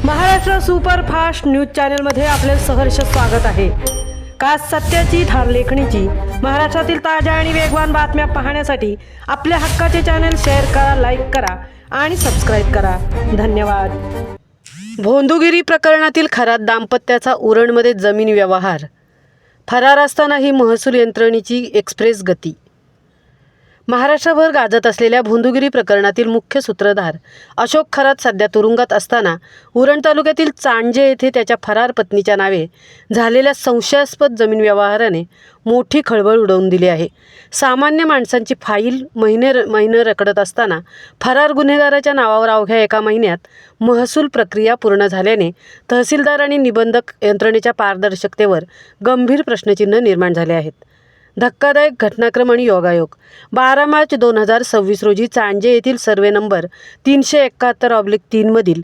Maharashtra superfast news चॅनलमध्ये आपले सहर्ष स्वागत आहे। खास सत्याची थार लेखणीची महाराष्ट्रातील ताज्या आणि वेगवान बातम्या पाहण्यासाठी आपल्या हक्काचे चॅनल शेअर करा, लाईक करा आणि सबस्क्राईब करा। धन्यवाद। भोंदूगिरी प्रकरणातील खरात दाम्पत्याचा उरणमध्ये जमीन व्यवहार, फरार असतानाही महसूल यंत्रणेची एक्सप्रेस गती। महाराष्ट्रभर गाजत असलेल्या भोंदूगिरी प्रकरणातील मुख्य सूत्रधार अशोक खरात सध्या तुरुंगात असताना उरण तालुक्यातील चांजे येथे त्याच्या फरार पत्नीच्या नावे झालेल्या संशयास्पद जमीन व्यवहाराने मोठी खळबळ उडवून दिली आहे। सामान्य माणसांची फाईल महिने रखडत असताना फरार गुन्हेगाराच्या नावावर अवघ्या एका महिन्यात महसूल प्रक्रिया पूर्ण झाल्याने तहसीलदार आणि निबंधक यंत्रणेच्या पारदर्शकतेवर गंभीर प्रश्नचिन्ह निर्माण झाले आहेत। धक्कादायक घटनाक्रम आणि योगायोग। 12 मार्च 2026 रोजी चांजे येथील सर्वे नंबर 371/3 मधील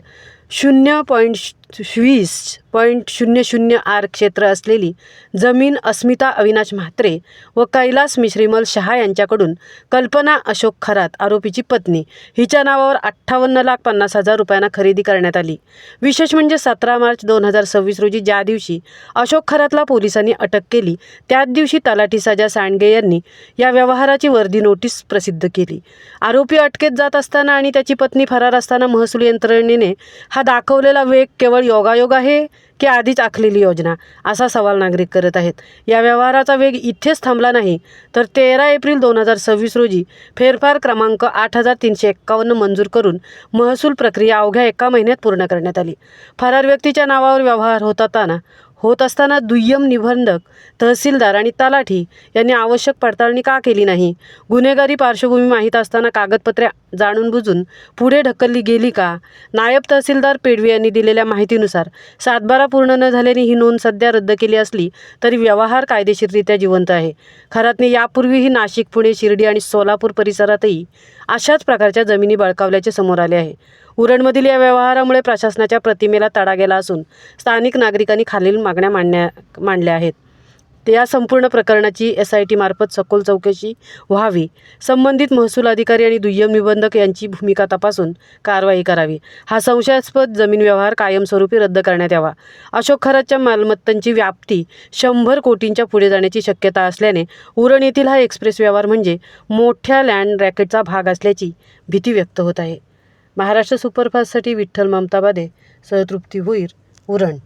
0.20.00 आर क्षेत्र असलेली जमीन अस्मिता अविनाश म्हात्रे व कैलास मिश्रीमल शहा यांच्याकडून कल्पना अशोक खरात आरोपीची पत्नी हिच्या नावावर 58,50,000 रुपयांना खरेदी करण्यात आली। विशेष म्हणजे 17 मार्च 2026 रोजी ज्या दिवशी अशोक खरातला पोलिसांनी अटक केली त्याच दिवशी तलाठी सजा सांडगे यांनी या व्यवहाराची वर्दी नोटीस प्रसिद्ध केली। आरोपी अटकेत जात असताना आणि त्याची पत्नी फरार असताना महसूल यंत्रणेने हा दाखवलेला वेग केवळ योगायोग आहे की आधीच आखलेली योजना, असा सवाल नागरिक करत आहेत। या व्यवहाराचा वेग इथेच थांबला नाही तर 13 एप्रिल 2026 रोजी फेरफार क्रमांक 8351 मंजूर करून महसूल प्रक्रिया अवघ्या एका महिन्यात पूर्ण करण्यात आली। फरार व्यक्तीच्या नावावर व्यवहार होत असताना दुय्यम निबंधक, तहसीलदार आणि तलाठी यांनी आवश्यक पडताळणी का केली नाही? गुन्हेगारी पार्श्वभूमी माहीत असताना कागदपत्रे जाणून बुजून पुढे ढकलली गेली का? नायब तहसीलदार पेडवी यांनी दिलेल्या माहितीनुसार 7/12 पूर्ण न झाल्याने ही नोंद सध्या रद्द केली असली तरी व्यवहार कायदेशीररित्या जिवंत आहे। खरातने यापूर्वीही नाशिक, पुणे, शिर्डी आणि सोलापूर परिसरातही अशाच प्रकारच्या जमिनी बळकावल्याचे समोर आले आहे। उरणमधील या व्यवहारामुळे प्रशासनाच्या प्रतिमेला तडा गेला असून स्थानिक नागरिकांनी खालील मागण्या मांडल्या आहेत। या संपूर्ण प्रकरणाची SIT मार्फत सखोल चौकशी व्हावी, संबंधित महसूल अधिकारी आणि दुय्यम निबंधक यांची भूमिका तपासून कारवाई करावी, हा संशयास्पद जमीन व्यवहार कायमस्वरूपी रद्द करण्यात यावा। अशोक खरातच्या मालमत्तांची व्याप्ती 100 कोटींच्या पुढे जाण्याची शक्यता असल्याने उरण येथील हा एक्सप्रेस व्यवहार म्हणजे मोठ्या लँड रॅकेटचा भाग असल्याची भीती व्यक्त होत आहे। महाराष्ट्र सुपरफास्टसाठी विठ्ठल ममताबादे, सहतृप्ती भोईर, उरण।